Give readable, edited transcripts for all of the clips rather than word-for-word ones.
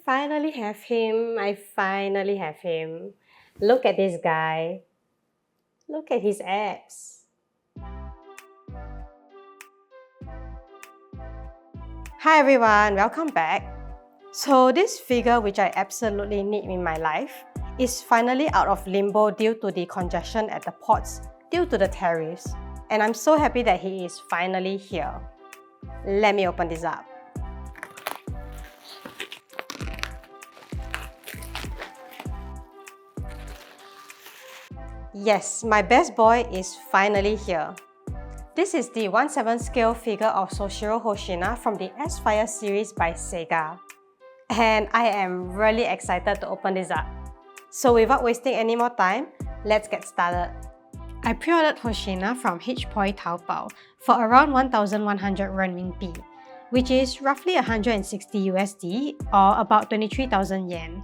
finally have him. Look at this guy. Look at his abs. Hi everyone, welcome back. So this figure, which I absolutely need in my life, is finally out of limbo due to the congestion at the ports due to the tariffs. And I'm so happy that he is finally here. Let me open this up. Yes, my best boy is finally here. This is the 1/7 scale figure of Soshiro Hoshina from the sfire series by SEGA. And I am really excited to open this up. So without wasting any more time, let's get started. I pre-ordered Hoshina from H-Poi Taobao for around 1,100 renminbi, which is roughly 160 USD or about 23,000 yen.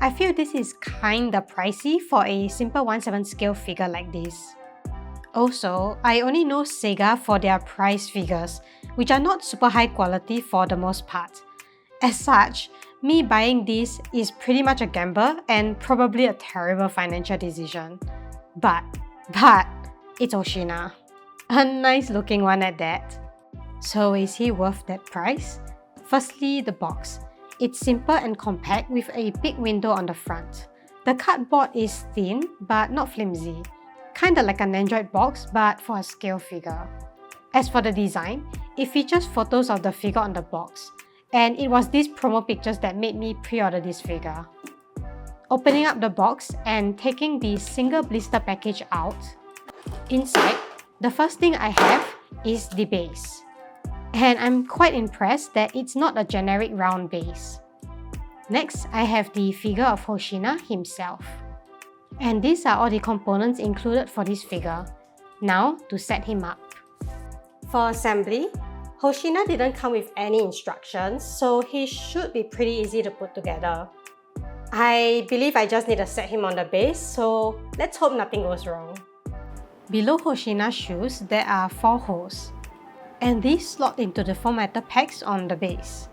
I feel this is kinda pricey for a simple 1/7 scale figure like this. Also, I only know SEGA for their price figures, which are not super high quality for the most part. As such, me buying this is pretty much a gamble and probably a terrible financial decision. But, it's Hoshina. A nice looking one at that. So is he worth that price? Firstly, the box. It's simple and compact with a big window on the front. The cardboard is thin but not flimsy. Kinda like an Android box but for a scale figure. As for the design, it features photos of the figure on the box. And it was these promo pictures that made me pre-order this figure. Opening up the box and taking the single blister package out, inside, the first thing I have is the base. And I'm quite impressed that it's not a generic round base. Next, I have the figure of Hoshina himself. And these are all the components included for this figure. Now, to set him up. For assembly, Hoshina didn't come with any instructions, so he should be pretty easy to put together. I believe I just need to set him on the base, so let's hope nothing goes wrong. Below Hoshina's shoes, there are 4 holes. And these slot into the 4 metal pegs on the base.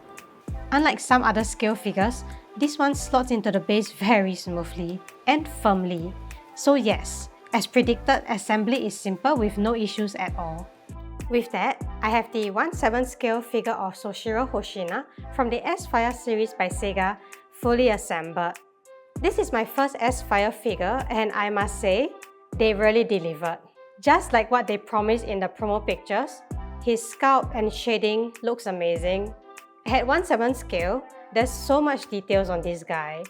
Unlike some other scale figures, this one slots into the base very smoothly and firmly. So yes, as predicted, assembly is simple with no issues at all. With that, I have the 1/7 scale figure of Soshiro Hoshina from the sfire series by SEGA fully assembled. This is my first sfire figure and I must say, they really delivered. Just like what they promised in the promo pictures, his sculpt and shading looks amazing. At 1/7 scale, there's so much details on this guy.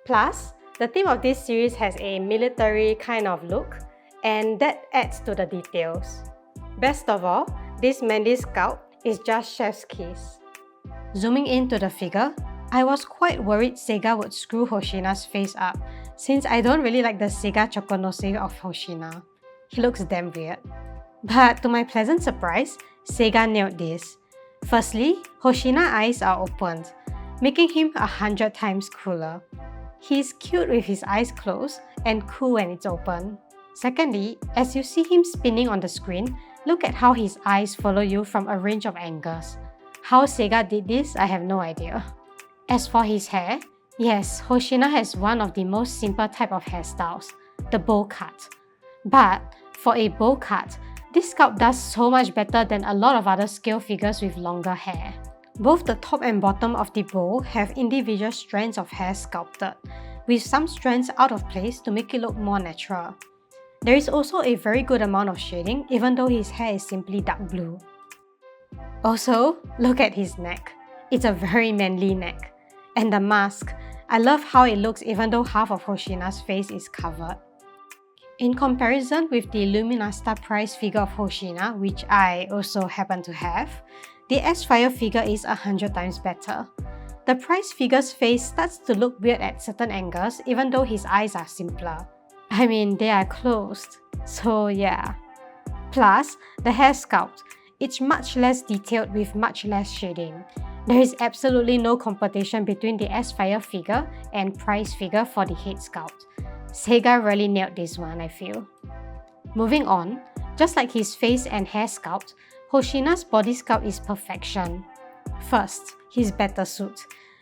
Plus, the theme of this series has a military kind of look, and that adds to the details. Best of all, this manly sculpt is just chef's kiss. Zooming into the figure, I was quite worried SEGA would screw Hoshina's face up, since I don't really like the SEGA Chokonose of Hoshina. He looks damn weird. But to my pleasant surprise, SEGA nailed this. Firstly, Hoshina's eyes are opened, making him 100 times cooler. He's cute with his eyes closed and cool when it's open. Secondly, as you see him spinning on the screen, look at how his eyes follow you from a range of angles. How SEGA did this, I have no idea. As for his hair, yes, Hoshina has one of the most simple type of hairstyles, the bowl cut. But for a bowl cut, this sculpt does so much better than a lot of other scale figures with longer hair. Both the top and bottom of the bowl have individual strands of hair sculpted, with some strands out of place to make it look more natural. There is also a very good amount of shading even though his hair is simply dark blue. Also, look at his neck. It's a very manly neck. And the mask, I love how it looks even though half of Hoshina's face is covered. In comparison with the Luminasta price figure of Hoshina, which I also happen to have, the sfire figure is 100 times better. The price figure's face starts to look weird at certain angles even though his eyes are simpler. I mean, they are closed, so yeah. Plus, the hair sculpt, it's much less detailed with much less shading. There is absolutely no competition between the sfire figure and price figure for the head sculpt. SEGA really nailed this one, I feel. Moving on, just like his face and hair sculpt, Hoshina's body sculpt is perfection. First, his battle suit.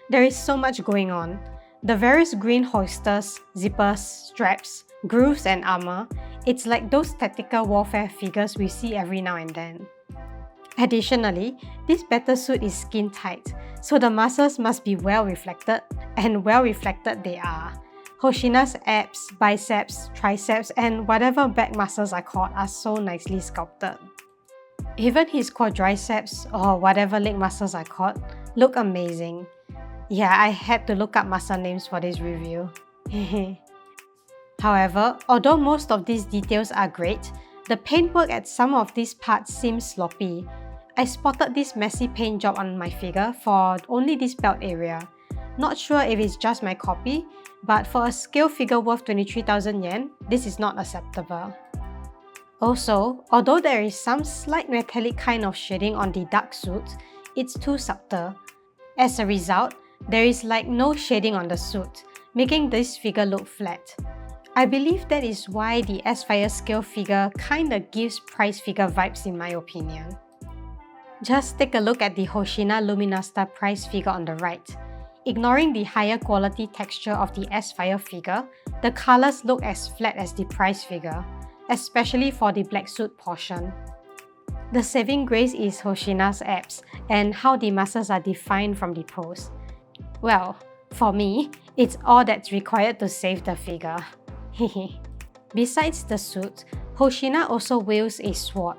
There is so much going on. The various green holsters, zippers, straps, grooves and armor, it's like those tactical warfare figures we see every now and then. Additionally, this battle suit is skin tight, so the muscles must be well reflected, and well reflected they are. Hoshina's abs, biceps, triceps, and whatever back muscles are called are so nicely sculpted. Even his quadriceps, or whatever leg muscles are called, look amazing. Yeah, I had to look up muscle names for this review. However, although most of these details are great, the paintwork at some of these parts seems sloppy. I spotted this messy paint job on my figure for only this belt area. Not sure if it's just my copy, but for a scale figure worth 23,000 yen, this is not acceptable. Also, although there is some slight metallic kind of shading on the dark suit, it's too subtle. As a result, there is like no shading on the suit, making this figure look flat. I believe that is why the sfire scale figure kinda gives prize figure vibes in my opinion. Just take a look at the Hoshina Luminasta prize figure on the right. Ignoring the higher quality texture of the sfire figure, the colors look as flat as the prize figure, especially for the black suit portion. The saving grace is Hoshina's abs and how the muscles are defined from the pose. Well, for me, it's all that's required to save the figure. Besides the suit, Hoshina also wields a sword,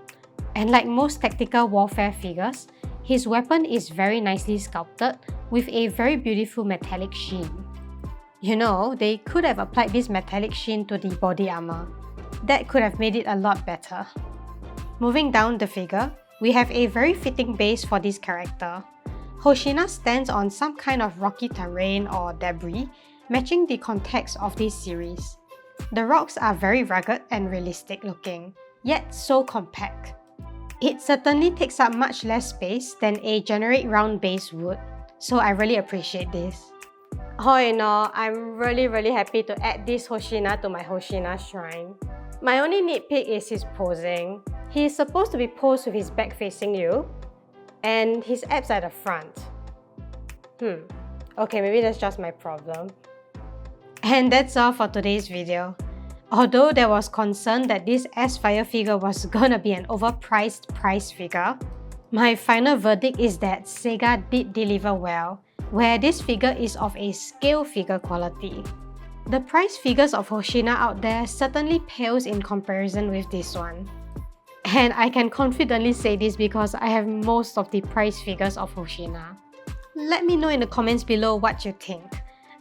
and like most tactical warfare figures, his weapon is very nicely sculpted with a very beautiful metallic sheen. You know, they could have applied this metallic sheen to the body armor. That could have made it a lot better. Moving down the figure, we have a very fitting base for this character. Hoshina stands on some kind of rocky terrain or debris, matching the context of this series. The rocks are very rugged and realistic looking, yet so compact. It certainly takes up much less space than a generic round base would, so I really appreciate this. All in all, I'm really happy to add this Hoshina to my Hoshina shrine. My only nitpick is his posing. He is supposed to be posed with his back facing you, and his abs at the front. Okay, maybe that's just my problem. And that's all for today's video. Although there was concern that this sfire figure was gonna be an overpriced prize figure, my final verdict is that SEGA did deliver well, where this figure is of a scale figure quality. The prize figures of Hoshina out there certainly pales in comparison with this one. And I can confidently say this because I have most of the prize figures of Hoshina. Let me know in the comments below what you think.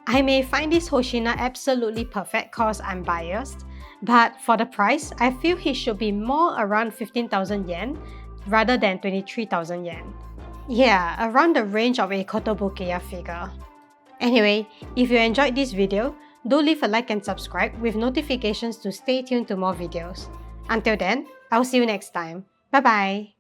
I may find this Hoshina absolutely perfect cause I'm biased, but for the price, I feel he should be more around 15,000 yen rather than 23,000 yen. Yeah, around the range of a Kotobukiya figure. Anyway, if you enjoyed this video, do leave a like and subscribe with notifications to stay tuned to more videos. Until then, I'll see you next time. Bye bye!